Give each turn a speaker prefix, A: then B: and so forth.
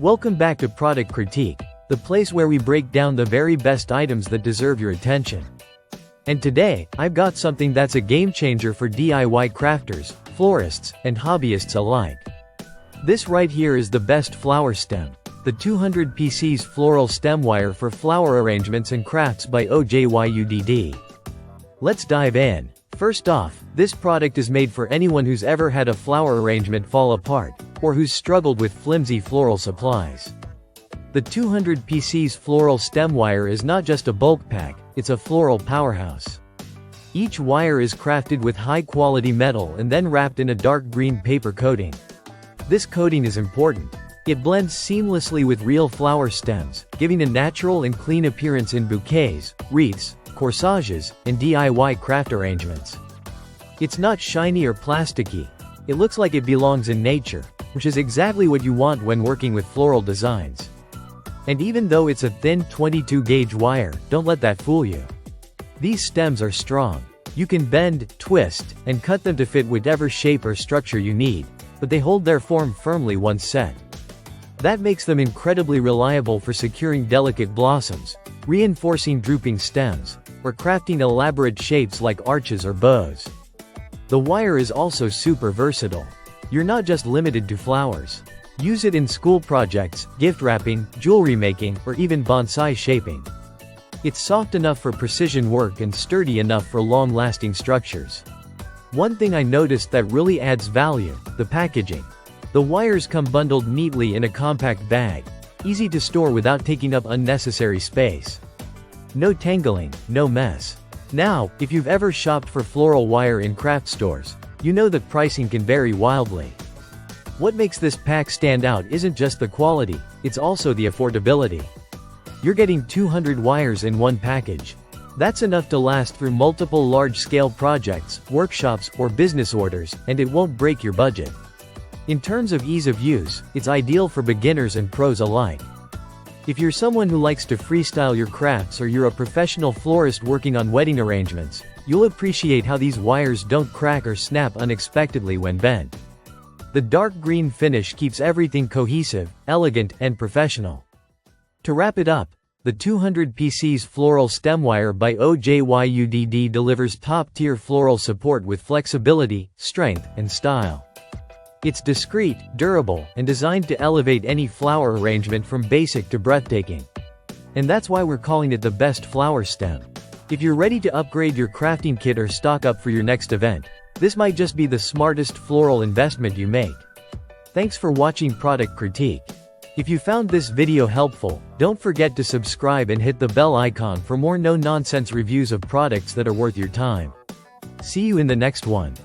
A: Welcome back to Product Critique, the place where we break down the very best items that deserve your attention. And today, I've got something that's a game changer for DIY crafters, florists, and hobbyists alike. This right here is the best flower stem, the 200 pieces floral stem wire for flower arrangements and crafts by OJYUDD. Let's dive in. First off, this product is made for anyone who's ever had a flower arrangement fall apart, or who's struggled with flimsy floral supplies. The 200 pieces floral stem wire is not just a bulk pack, it's a floral powerhouse. Each wire is crafted with high-quality metal and then wrapped in a dark green paper coating. This coating is important. It blends seamlessly with real flower stems, giving a natural and clean appearance in bouquets, wreaths, corsages, and DIY craft arrangements. It's not shiny or plasticky. It looks like it belongs in nature, which is exactly what you want when working with floral designs. And even though it's a thin 22-gauge wire, don't let that fool you. These stems are strong. You can bend, twist, and cut them to fit whatever shape or structure you need, but they hold their form firmly once set. That makes them incredibly reliable for securing delicate blossoms, reinforcing drooping stems, or crafting elaborate shapes like arches or bows. The wire is also super versatile. You're not just limited to flowers. Use it in school projects, gift wrapping, jewelry making, or even bonsai shaping. It's soft enough for precision work and sturdy enough for long-lasting structures. One thing I noticed that really adds value: the packaging. The wires come bundled neatly in a compact bag, easy to store without taking up unnecessary space. No tangling, no mess. Now, if you've ever shopped for floral wire in craft stores, you know that pricing can vary wildly. What makes this pack stand out isn't just the quality, it's also the affordability. You're getting 200 wires in one package. That's enough to last through multiple large-scale projects, workshops, or business orders, and it won't break your budget. In terms of ease of use, it's ideal for beginners and pros alike. If you're someone who likes to freestyle your crafts or you're a professional florist working on wedding arrangements, you'll appreciate how these wires don't crack or snap unexpectedly when bent. The dark green finish keeps everything cohesive, elegant, and professional. To wrap it up, the 200 pieces floral stem wire by OJYUDD delivers top-tier floral support with flexibility, strength, and style. It's discreet, durable, and designed to elevate any flower arrangement from basic to breathtaking. And that's why we're calling it the best flower stem. If you're ready to upgrade your crafting kit or stock up for your next event, this might just be the smartest floral investment you make. Thanks for watching Product Critique. If you found this video helpful, don't forget to subscribe and hit the bell icon for more no-nonsense reviews of products that are worth your time. See you in the next one.